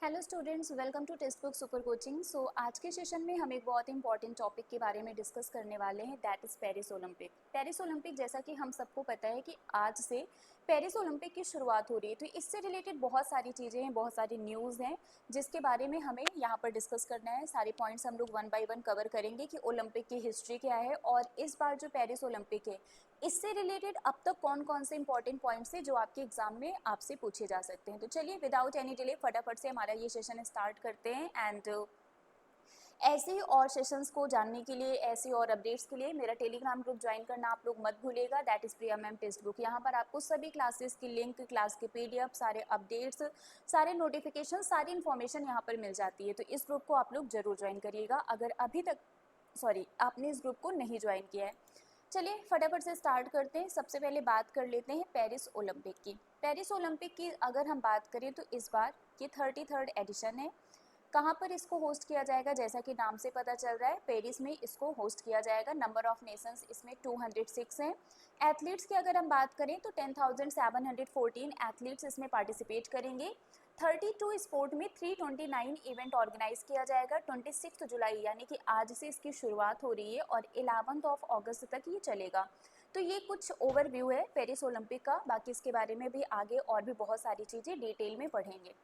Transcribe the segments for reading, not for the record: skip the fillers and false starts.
Hello students, welcome to textbook super coaching. So आज के session में हम एक बहुत इंपॉर्टेंट टॉपिक के बारे में डिस्कस करने वाले हैं, that is Paris Olympic. Paris Olympic, जैसा कि हम सबको पता है कि आज से पेरिस ओलंपिक की शुरुआत हो रही है, तो इससे रिलेटेड बहुत सारी चीज़ें हैं, बहुत सारी न्यूज़ हैं जिसके बारे में हमें यहाँ पर डिस्कस करना है। सारे पॉइंट्स हम लोग वन बाय वन कवर करेंगे कि ओलंपिक की हिस्ट्री क्या है और इस बार जो पेरिस ओलंपिक है इससे रिलेटेड अब तक कौन कौन से इंपॉर्टेंट पॉइंट्स हैं जो आपके एग्जाम में आपसे पूछे जा सकते हैं। तो चलिए विदाउट एनी डिले फटाफट से हमारा ये सेशन स्टार्ट करते हैं। एंड ऐसे ही और सेशंस को जानने के लिए, ऐसे और अपडेट्स के लिए मेरा टेलीग्राम ग्रुप ज्वाइन करना आप लोग मत भूलिएगा, that is Priya ma'am text book. यहाँ पर आपको सभी क्लासेस की लिंक, क्लास के पीडीएफ, सारे अपडेट्स, सारे नोटिफिकेशन, सारी इन्फॉर्मेशन यहाँ पर मिल जाती है। तो इस ग्रुप को आप लोग जरूर ज्वाइन करिएगा अगर अभी तक आपने इस ग्रुप को नहीं ज्वाइन किया है। चलिए फटाफट से स्टार्ट करते हैं। सबसे पहले बात कर लेते हैं पेरिस ओलंपिक की। पेरिस ओलंपिक की अगर हम बात करें तो इस बार ये 33rd एडिशन है। कहाँ पर इसको होस्ट किया जाएगा, जैसा कि नाम से पता चल रहा है पेरिस में इसको होस्ट किया जाएगा। नंबर ऑफ नेशंस इसमें 206 हैं। एथलीट्स की अगर हम बात करें तो 10,714 एथलीट्स इसमें पार्टिसिपेट करेंगे। 32 स्पोर्ट में 329 इवेंट ऑर्गेनाइज किया जाएगा। 26 जुलाई यानी कि आज से इसकी शुरुआत हो रही है और 11 अगस्त तक ये चलेगा। तो ये कुछ ओवरव्यू है पेरिस ओलंपिक का। बाकी इसके बारे में भी आगे और भी बहुत सारी चीज़ें डिटेल में पढ़ेंगे।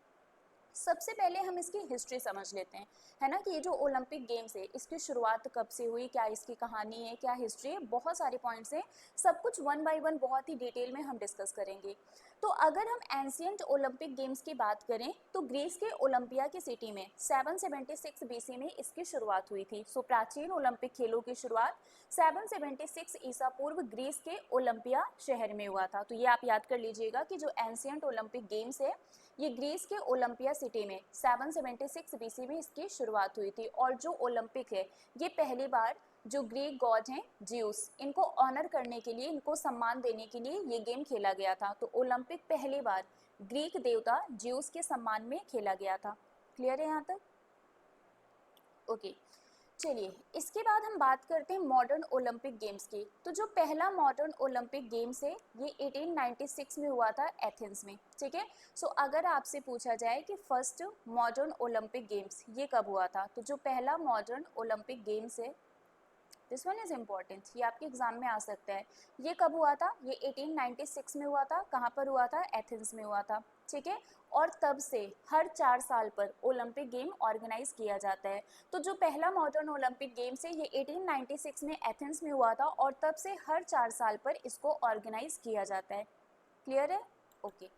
सबसे पहले हम इसकी हिस्ट्री समझ लेते हैं, है ना, कि ये जो ओलंपिक गेम्स है इसकी शुरुआत कब से हुई, क्या इसकी कहानी है, क्या हिस्ट्री है, बहुत सारे पॉइंट्स हैं। सब कुछ वन बाय वन बहुत ही डिटेल में हम डिस्कस करेंगे। तो अगर हम एंशियंट ओलंपिक गेम्स की बात करें तो ग्रीस के ओलंपिया की सिटी में 776 बीसी में इसकी शुरुआत हुई थी। सो प्राचीन ओलंपिक खेलों की शुरुआत 776 ईसा पूर्व ग्रीस के ओलंपिया शहर में हुआ था। तो ये आप याद कर लीजिएगा कि जो एंशियंट ओलंपिक गेम्स है ये ग्रीस के ओलंपिया सिटी में 776 बीसी में इसकी शुरुआत हुई थी। और जो ओलंपिक है ये पहली बार जो ग्रीक गॉड हैं ज्यूस, इनको ऑनर करने के लिए, इनको सम्मान देने के लिए ये गेम खेला गया था। तो ओलंपिक पहली बार ग्रीक देवता ज्यूस के सम्मान में खेला गया था। क्लियर है यहाँ तक? ओके चलिए इसके बाद हम बात करते हैं मॉडर्न ओलंपिक गेम्स की। तो जो पहला मॉडर्न ओलंपिक गेम्स है ये 1896 में हुआ था एथेंस में। ठीक है, सो अगर आपसे पूछा जाए कि फर्स्ट मॉडर्न ओलंपिक गेम्स ये कब हुआ था, तो जो पहला मॉडर्न ओलंपिक गेम्स है, दिस वन इज इम्पॉर्टेंट, ये आपके एग्जाम में आ सकता है। ये कब हुआ था? ये 1896 में हुआ था। कहाँ पर हुआ था? एथेंस में हुआ था। ठीक है, और तब से हर 4 साल पर ओलंपिक गेम ऑर्गेनाइज किया जाता है। तो जो पहला मॉडर्न ओलंपिक गेम्स है ये 1896 में एथेंस में हुआ था और तब से हर 4 साल पर इसको ऑर्गेनाइज किया जाता है। क्लियर है? ओके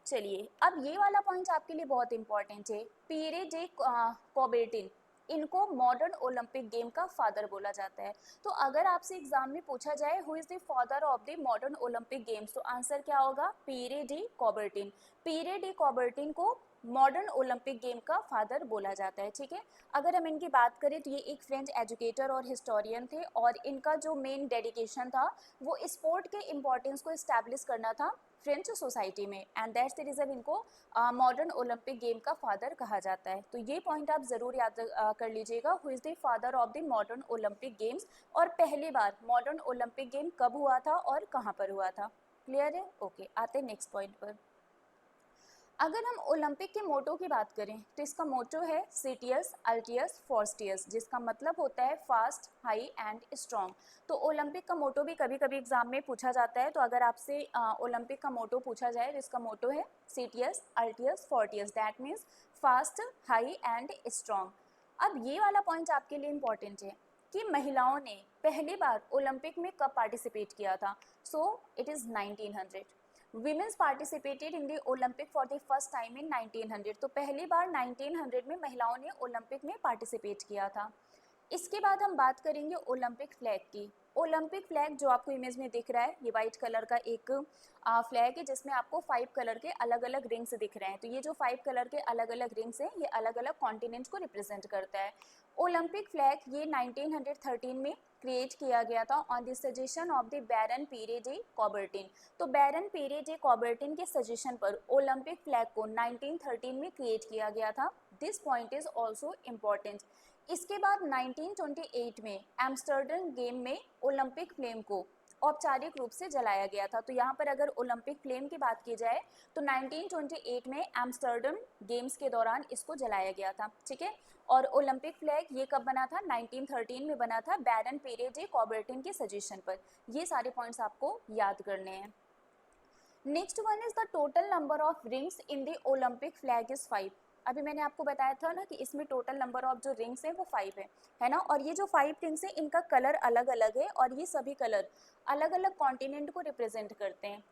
चलिए अब ये वाला पॉइंट आपके लिए बहुत इंपॉर्टेंट है। पीरे जे कॉबेर्टिन, इनको मॉडर्न ओलंपिक गेम का फादर बोला जाता है। तो अगर आपसे एग्जाम में पूछा जाए who is the father of the modern Olympic games, तो आंसर क्या होगा? पीरे डी कॉबर्टिन। पीरे डी कॉबर्टिन को मॉडर्न ओलंपिक गेम का फादर बोला जाता है। ठीक है, अगर हम इनकी बात करें तो ये एक फ्रेंच एजुकेटर और हिस्टोरियन थे और इनका जो मेन डेडिकेशन था वो स्पोर्ट के इम्पोर्टेंस को इस्टेब्लिश करना था फ्रेंच सोसाइटी में, एंड दैट्स द रीज़न इनको मॉडर्न ओलंपिक गेम का फादर कहा जाता है। तो ये पॉइंट आप ज़रूर याद कर लीजिएगा, who is the father of the modern Olympic games, और पहली बार मॉडर्न ओलंपिक गेम कब हुआ था और कहाँ पर हुआ था। क्लियर है? ओके आते हैं नेक्स्ट पॉइंट पर। अगर हम ओलंपिक के मोटो की बात करें तो इसका मोटो है सिटियस अल्टियस फॉर्स्टियस, जिसका मतलब होता है फास्ट, हाई एंड स्ट्रॉन्ग। तो ओलंपिक का मोटो भी कभी कभी एग्जाम में पूछा जाता है। तो अगर आपसे ओलंपिक का मोटो पूछा जाए तो इसका मोटो है सिटियस अल्टियस फॉर्टियस, that means fast, high and strong. अब ये वाला पॉइंट आपके लिए इंपॉर्टेंट है कि महिलाओं ने पहली बार ओलंपिक में कब पार्टिसिपेट किया था। So it is 1900। Women's participated in the Olympic for the first time in 1900। तो पहली बार 1900 में महिलाओं ने ओलंपिक में पार्टिसिपेट किया था। इसके बाद हम बात करेंगे ओलंपिक फ्लैग की। ओलंपिक फ्लैग जो आपको इमेज में दिख रहा है ये वाइट कलर का एक फ्लैग है जिसमें आपको 5 कलर के अलग अलग रिंग्स दिख रहे हैं। तो ये जो 5 कलर के अलग अलग रिंग्स हैं ये अलग अलग कॉन्टिनेंट को रिप्रेजेंट करता है। ओलंपिक फ्लैग ये 1913 में क्रिएट किया गया था on the suggestion of the baron Pierre de Coubertin. तो बैरन पीरे जे कॉबर्टिन के सजेशन पर ओलंपिक फ्लैग को 1913 में क्रिएट किया गया था। This point is also important. इसके बाद 1928 में एम्स्टर्डम गेम में ओलंपिक फ्लेम को औपचारिक रूप से जलाया गया था। तो यहाँ पर अगर ओलंपिक फ्लेम की बात की जाए तो 1928 में एम्स्टर्डम गेम्स के दौरान इसको जलाया गया था, ठीक है। और ओलंपिक फ्लैग ये कब बना था, 1913 में बना था बैरन पीरे जे कॉबर्टन के सजेशन पर। ये सारे पॉइंट्स आपको याद करने हैं। Next one is the total number of rings in the Olympic flag is 5। अभी मैंने आपको बताया था ना कि इसमें टोटल नंबर ऑफ जो रिंग्स हैं वो 5 है ना। और ये जो 5 रिंग्स हैं इनका कलर अलग अलग है और ये सभी कलर अलग अलग कॉन्टिनेंट को रिप्रेजेंट करते हैं।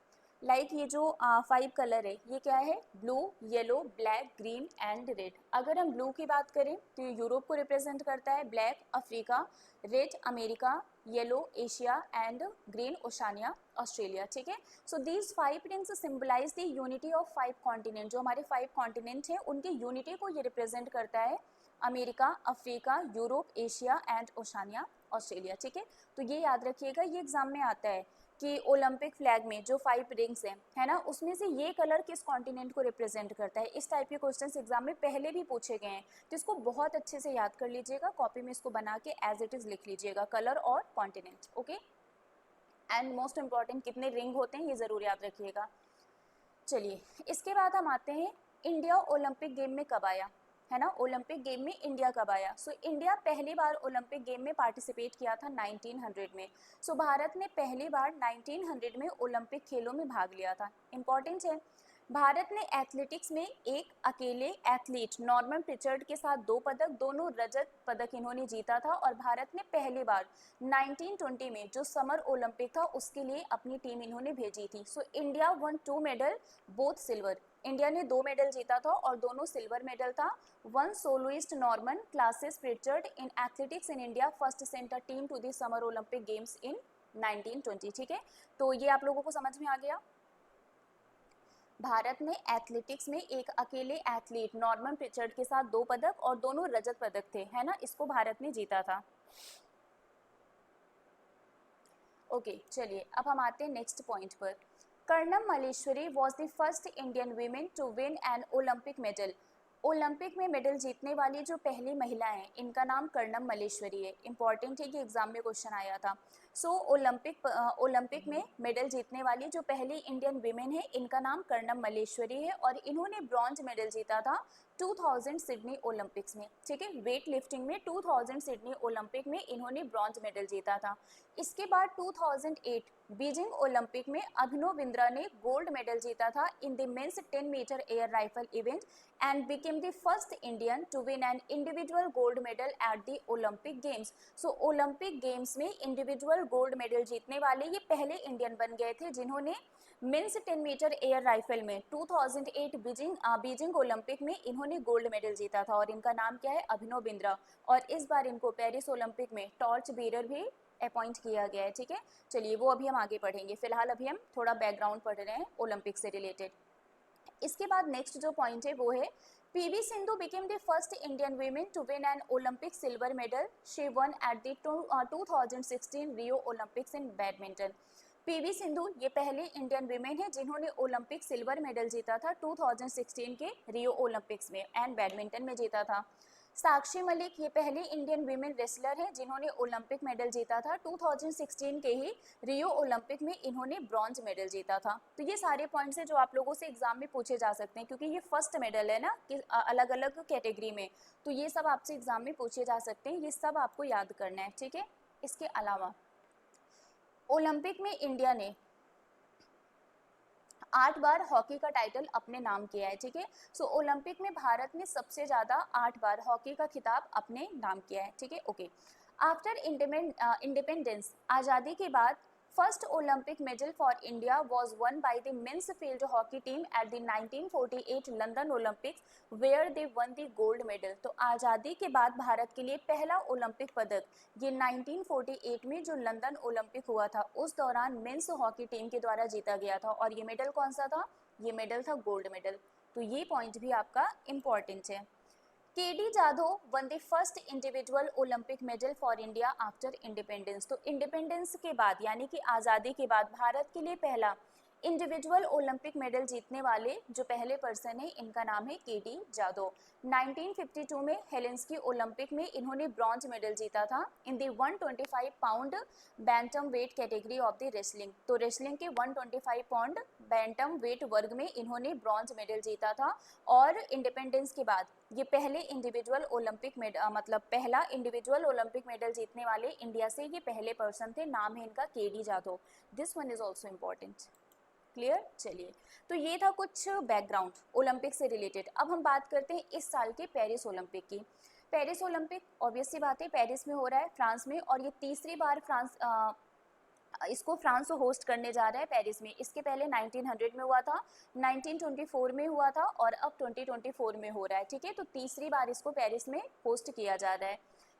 लाइक ये जो 5 कलर है ये क्या है, blue, yellow, black, green and red. अगर हम ब्लू की बात करें तो ये यूरोप को रिप्रेजेंट करता है, black Africa, red America, yellow Asia and green Oceania Australia, ठीक है। So these 5 rings symbolise the unity of 5 continent. जो हमारे 5 कॉन्टिनेंट हैं उनकी यूनिटी को ये रिप्रेजेंट करता है, America, Africa, Europe, Asia and Oceania Australia, ठीक है। तो ये याद रखिएगा, ये एग्जाम में आता है कि ओलंपिक फ्लैग में जो 5 रिंग्स हैं है ना, उसमें से ये कलर किस कॉन्टिनेंट को रिप्रेजेंट करता है। इस टाइप के क्वेश्चंस एग्जाम में पहले भी पूछे गए हैं, तो इसको बहुत अच्छे से याद कर लीजिएगा, कॉपी में इसको बना के एज इट इज लिख लीजिएगा, कलर और continent, okay. And most important कितने रिंग होते हैं ये जरूर याद रखिएगा। चलिए इसके बाद हम आते हैं इंडिया ओलंपिक गेम में कब आया, है ना। ओलंपिक गेम में इंडिया कब आया। सो इंडिया पहली बार ओलंपिक गेम में पार्टिसिपेट किया था 1900 में। सो भारत ने पहली बार 1900 में ओलंपिक खेलों में भाग लिया था। इंपॉर्टेंट है, भारत ने एथलेटिक्स में एक अकेले एथलीट नॉर्मन प्रिचर्ड के साथ 2 पदक, दोनों रजत पदक इन्होंने जीता था। और भारत ने पहली बार 1920 में जो समर ओलंपिक था उसके लिए अपनी टीम इन्होंने भेजी थी। So India won 2 medal both silver. India ने 2 मेडल जीता था और दोनों सिल्वर मेडल था। One soloist Norman classes Pritchard in athletics in India first sent a team to the summer Olympic games in 1920, ठीक है। तो ये आप लोगों को समझ में आ गया। भारत ने एथलेटिक्स में एक अकेले एथलीट नॉर्मन प्रिचर्ड के साथ 2 पदक और दोनों रजत पदक थे, है ना, इसको भारत ने जीता था। ओके चलिए अब हम आते हैं नेक्स्ट पॉइंट पर। Karnam Malleswari was the first Indian women to win an Olympic medal. Olympic में मेडल जीतने वाली जो पहली महिला हैं इनका नाम कर्णम मल्लेश्वरी है। इंपॉर्टेंट है कि एग्जाम में क्वेश्चन आया था। सो ओलंपिक में मेडल जीतने वाली जो पहली इंडियन वीमेन है इनका नाम कर्णम मल्लेश्वरी है और इन्होंने ब्रॉन्ज मेडल जीता था 2000 सिडनी ओलंपिक्स में, ठीक है। वेट लिफ्टिंग में 2000 सिडनी ओलंपिक में इन्होंने ब्रॉन्ज मेडल जीता था। इसके बाद 2008 बीजिंग ओलंपिक में अभिनव बिंद्रा ने गोल्ड मेडल जीता था in the men's 10 metre air rifle event and became the first Indian to win an individual gold medal at the Olympic Games. So Olympic Games में individual gold medal जीतने वाले ये पहले Indian बन गए थे जिन्होंने मेंस 10 मीटर एयर राइफल में 2008 बीजिंग ओलंपिक में इन्होंने गोल्ड मेडल जीता था और इनका नाम क्या है, अभिनव बिंद्रा। और इस बार इनको पेरिस ओलंपिक में टॉर्च बीरर भी अपॉइंट किया गया है, ठीक है। चलिए वो अभी हम आगे पढ़ेंगे, फिलहाल अभी हम थोड़ा बैकग्राउंड पढ़ रहे हैं ओलंपिक से रिलेटेड। इसके बाद नेक्स्ट जो पॉइंट है वो है PV Sindhu became the first Indian women to win an Olympic silver medal. She won at the 2016 Rio Olympics in badminton. PV Sindhu ये पहले इंडियन वीमेन है जिन्होंने ओलंपिक सिल्वर मेडल जीता था 2016 के रियो ओलंपिक्स में एंड बैडमिंटन में जीता था। साक्षी मलिक ये पहले इंडियन वीमेन रेसलर है जिन्होंने ओलंपिक मेडल जीता था 2016 के ही रियो ओलंपिक में इन्होंने ब्रॉन्ज मेडल जीता था। तो ये सारे पॉइंट्स हैं जो आप लोगों से एग्जाम में पूछे जा सकते हैं क्योंकि ये फर्स्ट मेडल है ना कि अलग अलग कैटेगरी में, तो ये सब आपसे एग्जाम में पूछे जा सकते हैं, ये सब आपको याद करना है, ठीक है। इसके अलावा ओलंपिक में इंडिया ने 8 बार हॉकी का टाइटल अपने नाम किया है, ठीक है। सो ओलंपिक में भारत ने सबसे ज्यादा 8 बार हॉकी का खिताब अपने नाम किया है, ठीक है, ओके। आफ्टर इंडिपेंडेंस आज़ादी के बाद first Olympic medal for India was won by the men's field hockey team at the 1948 London Olympics where they won the gold medal. तो आज़ादी के बाद भारत के लिए पहला ओलंपिक पदक ये 1948 में जो लंदन ओलंपिक हुआ था उस दौरान मेंस हॉकी टीम के द्वारा जीता गया था और ये मेडल कौन सा था, ये मेडल था गोल्ड मेडल। तो ये पॉइंट भी आपका इम्पॉर्टेंट है। KD Jadhav one the first individual Olympic medal for India after independence. तो इंडिपेंडेंस के बाद यानी कि आज़ादी के बाद भारत के लिए पहला इंडिविजुअल ओलंपिक मेडल जीतने वाले जो पहले पर्सन है इनका नाम है केडी जादव। 1952 में हेलेंस्की ओलंपिक में इन्होंने ब्रॉन्ज मेडल जीता था इन दी 125 pound bantam weight category of the wrestling. तो रेसलिंग के 125 पाउंड बैंटम वेट वर्ग में इन्होंने ब्रॉन्ज मेडल जीता था और इंडिपेंडेंस के बाद ये पहले इंडिविजुअल ओलंपिक मतलब पहला इंडिविजुअल ओलंपिक मेडल जीतने वाले इंडिया से ये पहले पर्सन थे। नाम है इनका KD Jadhav. This one is also important. Clear? चलिए, तो ये था कुछ बैकग्राउंड ओलंपिक से रिलेटेड। अब हम बात करते हैं इस साल के पेरिस ओलंपिक की। पेरिस ओलंपिक ऑब्वियस सी बात है पेरिस में हो रहा है, फ्रांस में, और ये तीसरी बार इसको फ्रांस होस्ट करने जा रहा है पेरिस में। इसके पहले 1900 में हुआ था, 1924 में हुआ था और अब 2024 में हो रहा है। ठीक है, तो तीसरी बार इसको पेरिस में होस्ट किया जा रहा है।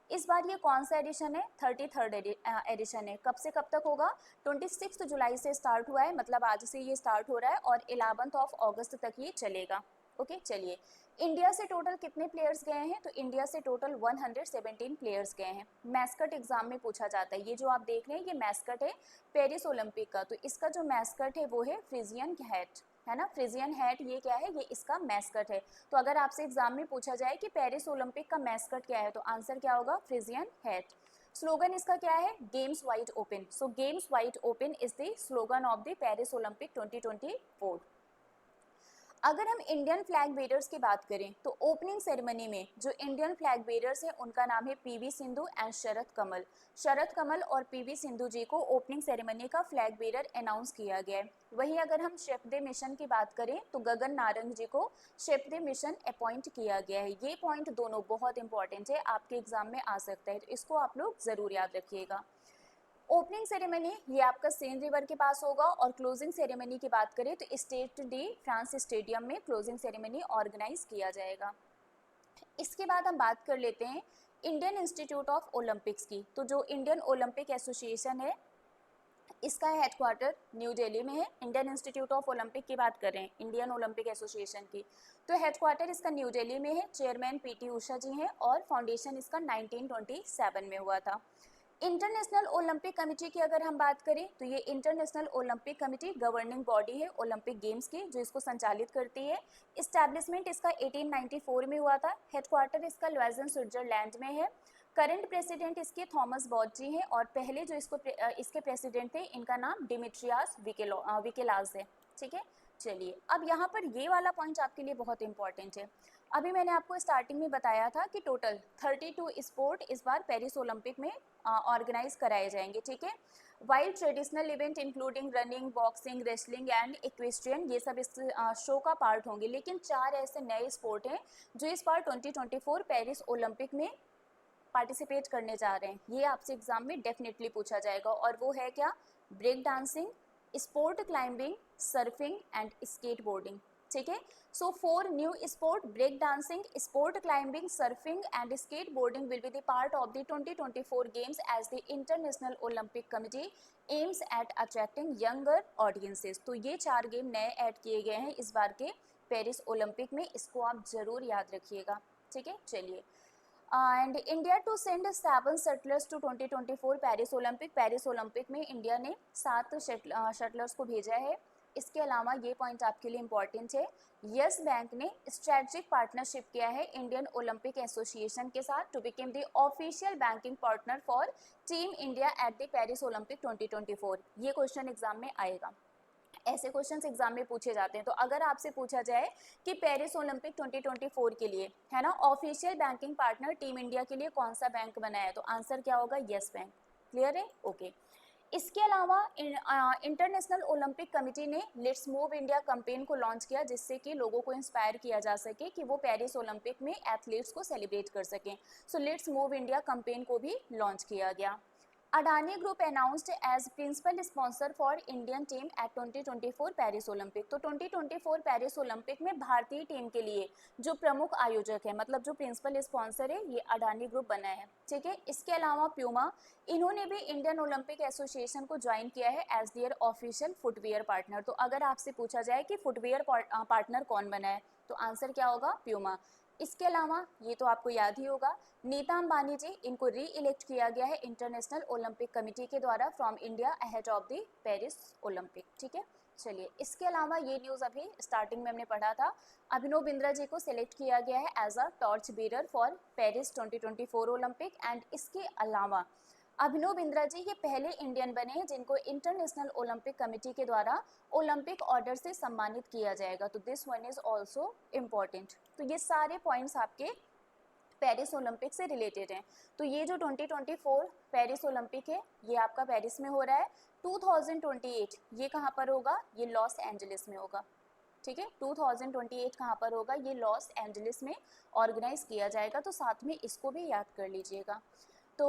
इस बार ये कौन सा एडिशन है? 33rd एडिशन है। कब से कब तक होगा? 26 जुलाई से स्टार्ट हुआ है, मतलब आज से ये स्टार्ट हो रहा है और 11 अगस्त तक ये चलेगा। ओके, चलिए, इंडिया से टोटल कितने प्लेयर्स गए हैं? तो इंडिया से टोटल 117 प्लेयर्स गए हैं। मैस्कट एग्जाम में पूछा जाता है। ये जो आप देख रहे हैं ये मैस्कट है पेरिस ओलंपिक का। तो इसका जो मैस्कट है वो है फ्रिजियन हैट, है ना। फ्रिजियन हैट ये क्या है? ये इसका मैस्कट है। तो अगर आपसे एग्जाम में पूछा जाए कि पेरिस ओलंपिक का मैस्कट क्या है तो आंसर क्या होगा? Phrygian hat. स्लोगन इसका क्या है? Games wide open. So games wide open is the slogan of the Paris Olympic 2024। अगर हम इंडियन फ्लैग बेयरर्स की बात करें तो ओपनिंग सेरेमनी में जो इंडियन फ्लैग बेयरर्स हैं उनका नाम है पीवी सिंधु एंड शरद कमल। शरद कमल और पीवी सिंधु जी को ओपनिंग सेरेमनी का फ्लैग बेयरर अनाउंस किया गया है। वहीं अगर हम शेफ द मिशन की बात करें तो गगन नारंग जी को शेफ द मिशन अपॉइंट किया गया है। ये पॉइंट दोनों बहुत इंपॉर्टेंट है, आपके एग्जाम में आ सकता है, तो इसको आप लोग जरूर याद रखिएगा। ओपनिंग सेरेमनी ये आपका सेन रिवर के पास होगा और क्लोजिंग सेरेमनी की बात करें तो स्टेड डी फ्रांस स्टेडियम में क्लोजिंग सेरेमनी ऑर्गेनाइज किया जाएगा। इसके बाद हम बात कर लेते हैं इंडियन इंस्टीट्यूट ऑफ ओलंपिक्स की। तो जो इंडियन ओलंपिक एसोसिएशन है इसका हेडक्वार्टर न्यू दिल्ली में है। इंडियन इंस्टीट्यूट ऑफ ओलंपिक की बात करें, इंडियन ओलंपिक एसोसिएशन की, तो हेडक्वार्टर इसका न्यू दिल्ली में है। चेयरमैन पीटी उषा जी हैं और फाउंडेशन इसका 1927 में हुआ था। इंटरनेशनल ओलंपिक कमेटी की अगर हम बात करें तो ये international Olympic committee governing body है ओलंपिक गेम्स की जो इसको संचालित करती है। इस्टेब्लिशमेंट इसका 1894 में हुआ था। हेडक्वार्टर इसका लुइजन स्विट्जरलैंड में है। करंट प्रेसिडेंट इसके थॉमस बॉट जी हैं और पहले जो इसके प्रेसिडेंट थे इनका नाम डिमिट्रियास विकेलास है। ठीक है, चलिए, अब यहाँ पर ये वाला पॉइंट आपके लिए बहुत इंपॉर्टेंट है। अभी मैंने आपको स्टार्टिंग में बताया था कि टोटल 32 स्पोर्ट इस बार पेरिस ओलंपिक में ऑर्गेनाइज कराए जाएंगे। ठीक है, while traditional event including running, boxing, wrestling and equestrian ये सब इस शो का पार्ट होंगे। लेकिन 4 ऐसे नए स्पोर्ट हैं जो इस बार 2024 पेरिस ओलंपिक में पार्टिसिपेट करने जा रहे हैं। ये आपसे एग्जाम में डेफिनेटली पूछा जाएगा और वो है क्या? Break dancing, sport climbing, surfing and skateboarding. ठीक है, so 4 new sport, break dancing, sport climbing, surfing and skateboarding will be the part of the 2024 games as the International Olympic Committee aims at attracting younger audiences। तो ये 4 game नए add किए गए हैं इस बार के पेरिस ओलंपिक में, इसको आप जरूर याद रखिएगा। ठीक है, चलिए, and India to send 7 shuttlers to 2024 Paris Olympic. Paris Olympic में इंडिया ने 7 शटलर्स को भेजा है। इसके अलावा ये पॉइंट आपके लिए इंपॉर्टेंट है, यस बैंक ने स्ट्रेटेजिक पार्टनरशिप किया है इंडियन ओलंपिक एसोसिएशन के साथ to become the official banking partner for team India at the Paris Olympic 2024। ये क्वेश्चन एग्जाम में आएगा, ऐसे क्वेश्चंस एग्जाम में पूछे जाते हैं। तो अगर आपसे पूछा जाए कि पेरिस ओलंपिक 2024 के लिए, है ना, official banking partner team India के लिए कौन सा बैंक बना है तो आंसर क्या होगा? Yes bank. क्लियर है? ओके। इसके अलावा इंटरनेशनल ओलंपिक कमेटी ने लेट्स मूव इंडिया कैंपेन को लॉन्च किया जिससे कि लोगों को इंस्पायर किया जा सके कि वो पेरिस ओलंपिक में एथलीट्स को सेलिब्रेट कर सकें। So let's move India campaign को भी लॉन्च किया गया। Adani group announced as principal sponsor for Indian team at 2024 Paris Olympic. तो 2024 पेरिस ओलंपिक में भारतीय टीम के लिए जो प्रमुख आयोजक है, मतलब जो प्रिंसिपल स्पॉन्सर है, ये अडानी ग्रुप बना है। ठीक है, इसके अलावा प्यूमा, इन्होंने भी इंडियन ओलंपिक एसोसिएशन को ज्वाइन किया है as their official footwear partner. तो अगर आपसे पूछा जाए कि फुटवियर पार्टनर कौन बना है तो आंसर क्या होगा? प्यूमा। इसके अलावा ये तो आपको याद ही होगा, नीता अंबानी जी, इनको री इलेक्ट किया गया है इंटरनेशनल ओलंपिक कमेटी के द्वारा from India ahead of the Paris Olympic. ठीक है, चलिए, इसके अलावा ये न्यूज़ अभी स्टार्टिंग में हमने पढ़ा था, अभिनव बिंद्रा जी को सिलेक्ट किया गया है as a torch bearer for Paris 2024 Olympic. And इसके अलावा अभिनव बिंद्रा जी ये पहले इंडियन बने हैं जिनको इंटरनेशनल ओलंपिक कमेटी के द्वारा ओलंपिक ऑर्डर से सम्मानित किया जाएगा। तो this one is also important. तो ये सारे पॉइंट्स आपके पेरिस ओलंपिक से रिलेटेड हैं। तो ये जो 2024 पेरिस ओलंपिक है ये आपका पेरिस में हो रहा है। 2028 ये कहाँ पर होगा? ये लॉस एंजलिस में होगा। ठीक है, 2028 कहाँ पर होगा? ये लॉस एंजलिस में ऑर्गेनाइज किया जाएगा। तो साथ में इसको भी याद कर लीजिएगा। तो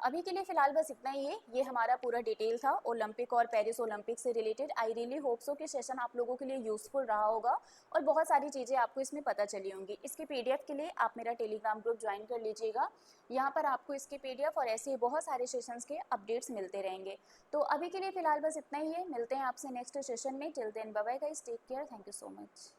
अभी के लिए फ़िलहाल बस इतना ही है। ये हमारा पूरा डिटेल था ओलंपिक और पेरिस ओलंपिक से related. I really hope so कि सेशन आप लोगों के लिए यूज़फुल रहा होगा और बहुत सारी चीज़ें आपको इसमें पता चली होंगी। इसके पीडीएफ के लिए आप मेरा टेलीग्राम ग्रुप ज्वाइन कर लीजिएगा। यहाँ पर आपको इसके पीडीएफ और ऐसे ही बहुत सारे सेशंस के अपडेट्स मिलते रहेंगे। तो अभी के लिए फ़िलहाल बस इतना ही है। मिलते हैं आपसे नेक्स्ट सेशन में। Till then bye bye guys, take care, thank you so much.